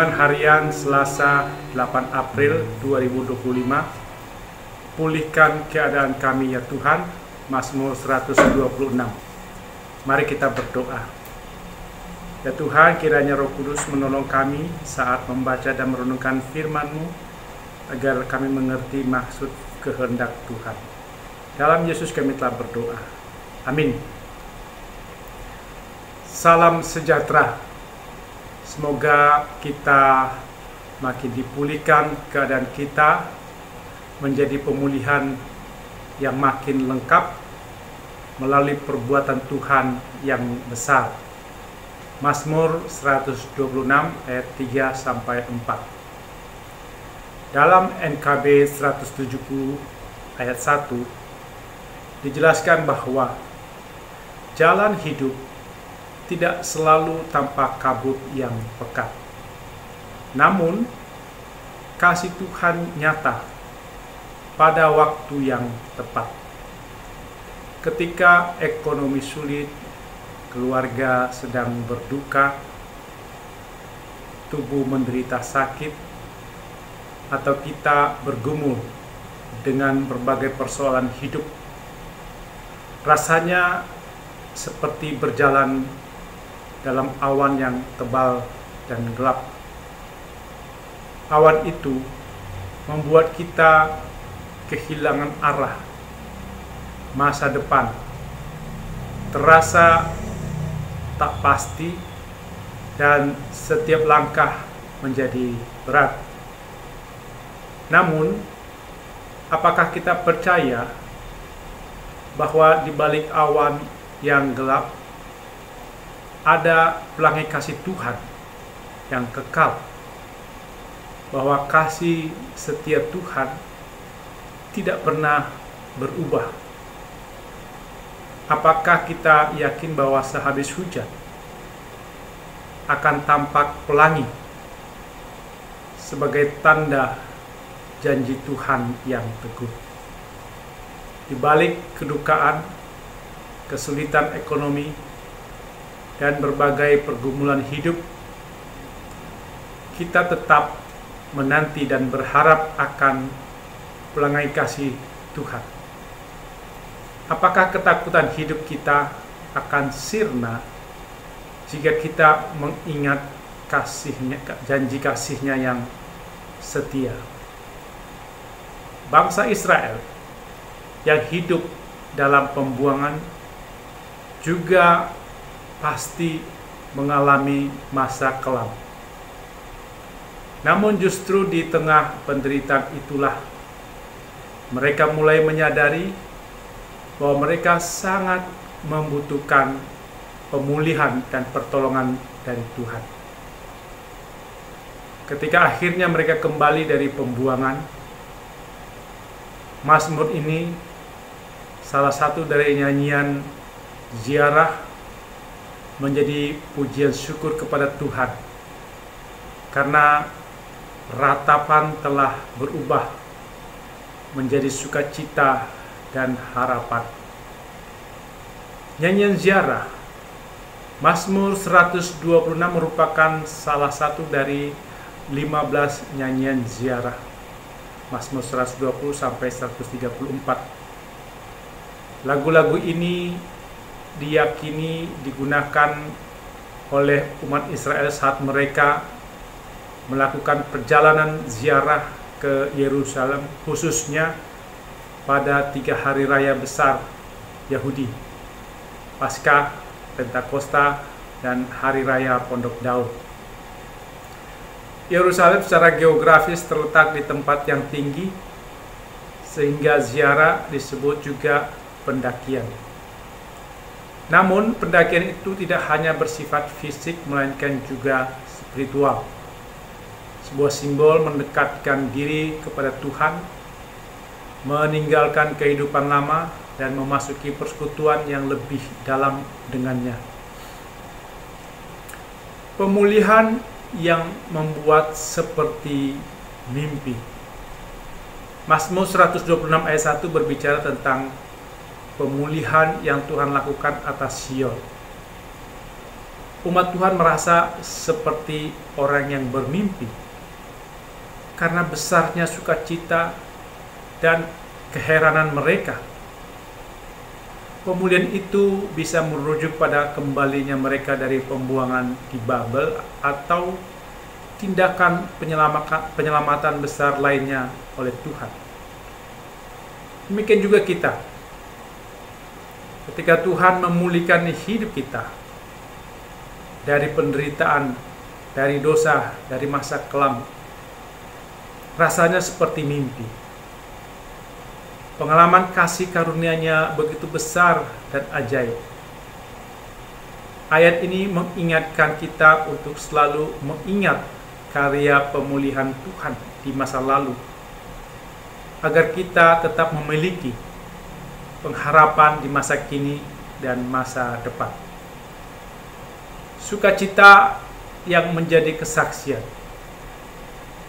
Renungan Harian Selasa 8 April 2025. Pulihkan keadaan kami ya Tuhan, Mazmur 126. Mari kita berdoa. Ya Tuhan, kiranya Roh Kudus menolong kami saat membaca dan merenungkan firman-Mu, agar kami mengerti maksud kehendak Tuhan. Dalam Yesus kami telah berdoa. Amin. Salam sejahtera. Semoga kita makin dipulihkan keadaan kita, menjadi pemulihan yang makin lengkap melalui perbuatan Tuhan yang besar. Mazmur 126 ayat 3-4. Dalam NKB 170 ayat 1 dijelaskan bahwa jalan hidup tidak selalu tanpa kabut yang pekat. Namun, kasih Tuhan nyata pada waktu yang tepat. Ketika ekonomi sulit, keluarga sedang berduka, tubuh menderita sakit, atau kita bergumul dengan berbagai persoalan hidup, rasanya seperti berjalan dalam awan yang tebal dan gelap. Awan itu membuat kita kehilangan arah, masa depan terasa tak pasti, dan setiap langkah menjadi berat. Namun, apakah kita percaya bahwa di balik awan yang gelap ada pelangi kasih Tuhan yang kekal, bahwa kasih setia Tuhan tidak pernah berubah? Apakah kita yakin bahwa sehabis hujan akan tampak pelangi sebagai tanda janji Tuhan yang teguh? Di balik kedukaan, kesulitan ekonomi, dan berbagai pergumulan hidup, kita tetap menanti dan berharap akan pelangi kasih Tuhan. Apakah ketakutan hidup kita akan sirna jika kita mengingat kasihnya, janji kasihnya yang setia? Bangsa Israel yang hidup dalam pembuangan juga pasti mengalami masa kelam. Namun justru di tengah penderitaan itulah mereka mulai menyadari bahwa mereka sangat membutuhkan pemulihan dan pertolongan dari Tuhan. Ketika akhirnya mereka kembali dari pembuangan, Mazmur ini salah satu dari nyanyian ziarah, menjadi pujian syukur kepada Tuhan karena ratapan telah berubah menjadi sukacita dan harapan. Nyanyian ziarah Mazmur 126 merupakan salah satu dari 15 nyanyian ziarah Mazmur 120 sampai 134. Lagu-lagu ini diyakini digunakan oleh umat Israel saat mereka melakukan perjalanan ziarah ke Yerusalem, khususnya pada 3 hari raya besar Yahudi, Paskah, Pentakosta, dan Hari Raya Pondok Daud. Yerusalem secara geografis terletak di tempat yang tinggi, sehingga ziarah disebut juga pendakian. Namun, pendakian itu tidak hanya bersifat fisik, melainkan juga spiritual. Sebuah simbol mendekatkan diri kepada Tuhan, meninggalkan kehidupan lama, dan memasuki persekutuan yang lebih dalam dengannya. Pemulihan yang membuat seperti mimpi. Mazmur 126 ayat 1 berbicara tentang pemulihan yang Tuhan lakukan atas Sion. umat Tuhan merasa seperti orang yang bermimpi karena besarnya sukacita dan keheranan mereka. Pemulihan itu bisa merujuk pada kembalinya mereka dari pembuangan di Babel atau tindakan penyelamatan besar lainnya oleh Tuhan. Demikian juga kita. Ketika Tuhan memulihkan hidup kita dari penderitaan, dari dosa, dari masa kelam, rasanya seperti mimpi. Pengalaman kasih karunia-Nya begitu besar dan ajaib. Ayat ini mengingatkan kita untuk selalu mengingat karya pemulihan Tuhan di masa lalu, agar kita tetap memiliki pengharapan di masa kini dan masa depan. Sukacita yang menjadi kesaksian.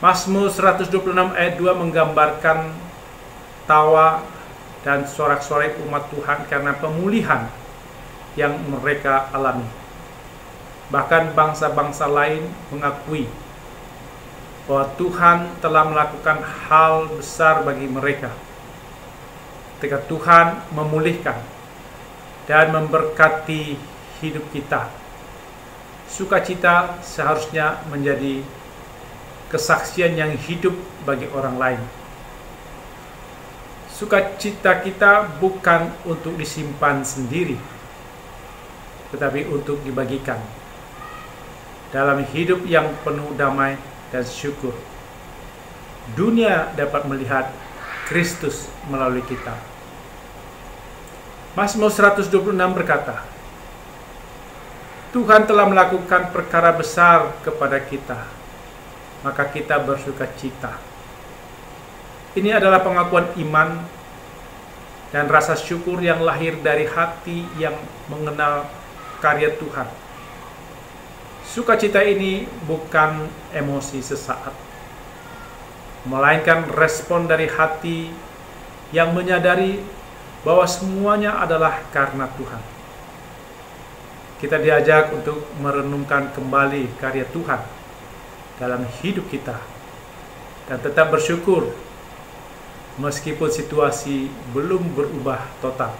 Mazmur 126 ayat 2 menggambarkan tawa dan sorak-sorai umat Tuhan karena pemulihan yang mereka alami. Bahkan bangsa-bangsa lain mengakui bahwa Tuhan telah melakukan hal besar bagi mereka. Ketika Tuhan memulihkan dan memberkati hidup kita, sukacita seharusnya menjadi kesaksian yang hidup bagi orang lain. Sukacita kita bukan untuk disimpan sendiri, tetapi untuk dibagikan dalam hidup yang penuh damai dan syukur. Dunia dapat melihat Kristus melalui kita. Mazmur 126 berkata, Tuhan telah melakukan perkara besar kepada kita, maka kita bersukacita. Ini adalah pengakuan iman dan rasa syukur yang lahir dari hati yang mengenal karya Tuhan. Sukacita ini bukan emosi sesaat, melainkan respon dari hati yang menyadari bahwa semuanya adalah karena Tuhan. Kita diajak untuk merenungkan kembali karya Tuhan dalam hidup kita dan tetap bersyukur meskipun situasi belum berubah total.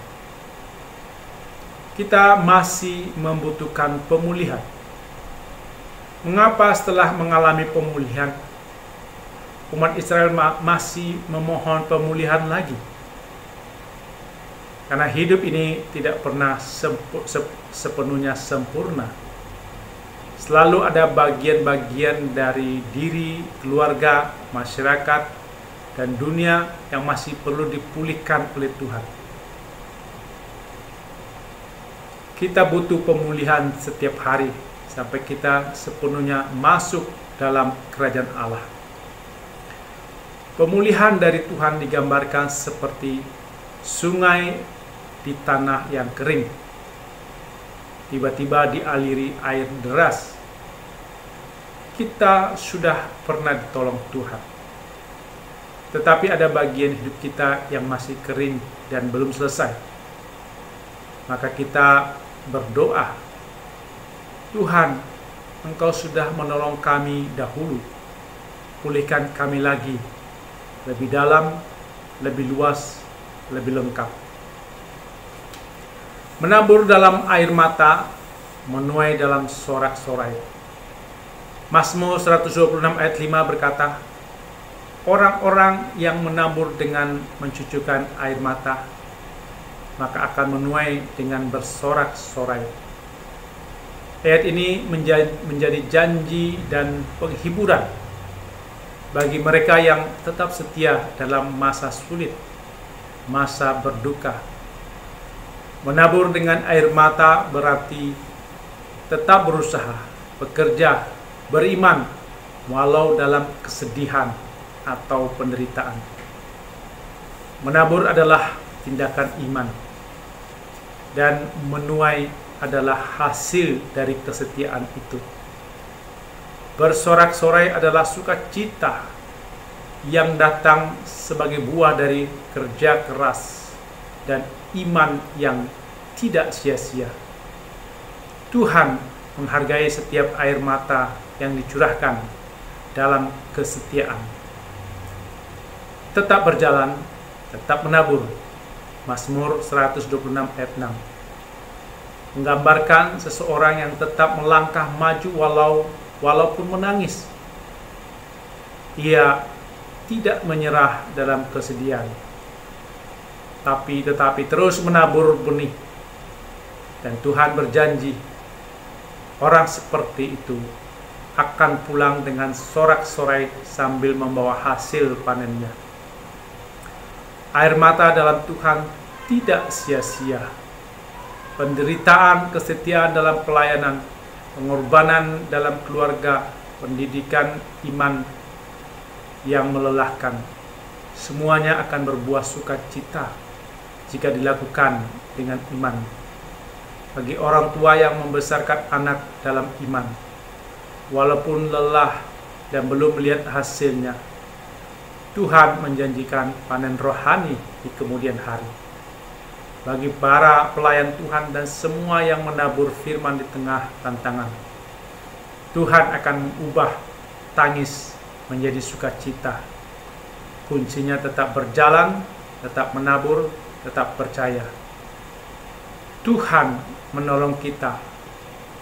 Kita masih membutuhkan pemulihan. Mengapa setelah mengalami pemulihan, umat Israel masih memohon pemulihan lagi? Karena hidup ini tidak pernah sepenuhnya sempurna. Selalu ada bagian-bagian dari diri, keluarga, masyarakat, dan dunia yang masih perlu dipulihkan oleh Tuhan. Kita butuh pemulihan setiap hari sampai kita sepenuhnya masuk dalam kerajaan Allah. Pemulihan dari Tuhan digambarkan seperti sungai di tanah yang kering, tiba-tiba dialiri air deras. Kita sudah pernah ditolong Tuhan, tetapi ada bagian hidup kita yang masih kering dan belum selesai. Maka kita berdoa, Tuhan, Engkau sudah menolong kami dahulu, pulihkan kami lagi, lebih dalam, lebih luas, lebih lengkap. Menabur dalam air mata, menuai dalam sorak-sorai. Mazmur 126 ayat 5 berkata, orang-orang yang menabur dengan mencucurkan air mata, maka akan menuai dengan bersorak-sorai. Ayat ini menjadi janji dan penghiburan bagi mereka yang tetap setia dalam masa sulit, masa berduka. Menabur dengan air mata berarti tetap berusaha, bekerja, beriman, walau dalam kesedihan atau penderitaan. Menabur adalah tindakan iman, dan menuai adalah hasil dari kesetiaan itu. Bersorak-sorai adalah sukacita yang datang sebagai buah dari kerja keras dan iman yang tidak sia-sia. Tuhan menghargai setiap air mata yang dicurahkan dalam kesetiaan. Tetap berjalan, tetap menabur. Mazmur 126 ayat 6 menggambarkan seseorang yang tetap melangkah maju walaupun menangis. Ia tidak menyerah dalam kesedihan, tetapi terus menabur benih. Dan Tuhan berjanji, orang seperti itu akan pulang dengan sorak-sorai sambil membawa hasil panennya. Air mata dalam Tuhan tidak sia-sia. Penderitaan, kesetiaan dalam pelayanan, pengorbanan dalam keluarga, pendidikan iman yang melelahkan, semuanya akan berbuah sukacita jika dilakukan dengan iman. Bagi orang tua yang membesarkan anak dalam iman, walaupun lelah dan belum melihat hasilnya, Tuhan menjanjikan panen rohani di kemudian hari. Bagi para pelayan Tuhan dan semua yang menabur firman di tengah tantangan, Tuhan akan mengubah tangis menjadi sukacita. Kuncinya tetap berjalan, tetap menabur, tetap percaya. Tuhan menolong kita,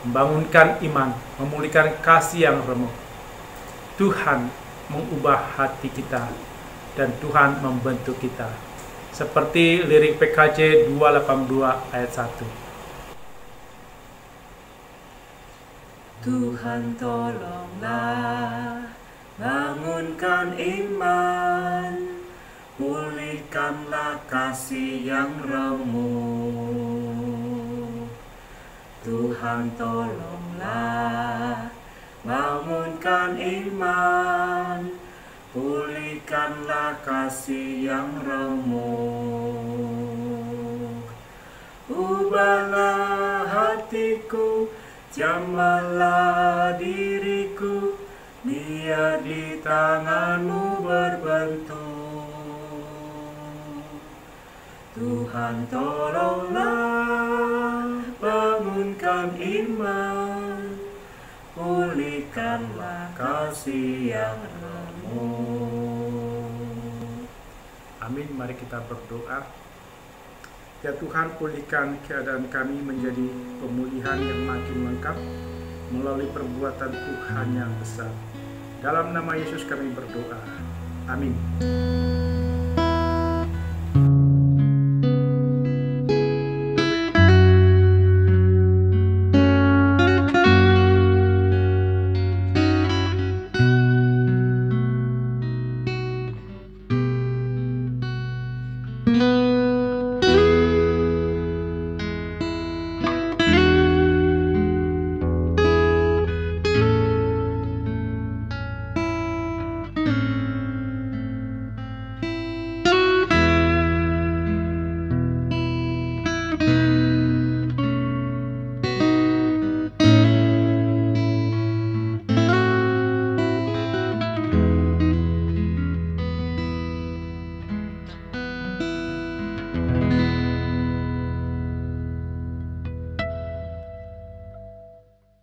membangunkan iman, memulihkan kasih yang remuk. Tuhan mengubah hati kita, dan Tuhan membentuk kita. Seperti lirik PKJ 282 ayat 1. Tuhan tolonglah, bangunkan iman, pulihkanlah kasih yang remuk. Tuhan tolonglah, bangunkan iman, pulihkanlah kasih yang remuk. Ubahlah hatiku, jamahlah diriku, biar di tangan-Mu berbentuk. Tuhan tolonglah, bangunkan iman, pulihkanlah kasih yang remuk. Amin. Mari kita berdoa. Ya Tuhan, pulihkan keadaan kami menjadi pemulihan yang makin lengkap melalui perbuatan Tuhan yang besar. Dalam nama Yesus kami berdoa. Amin.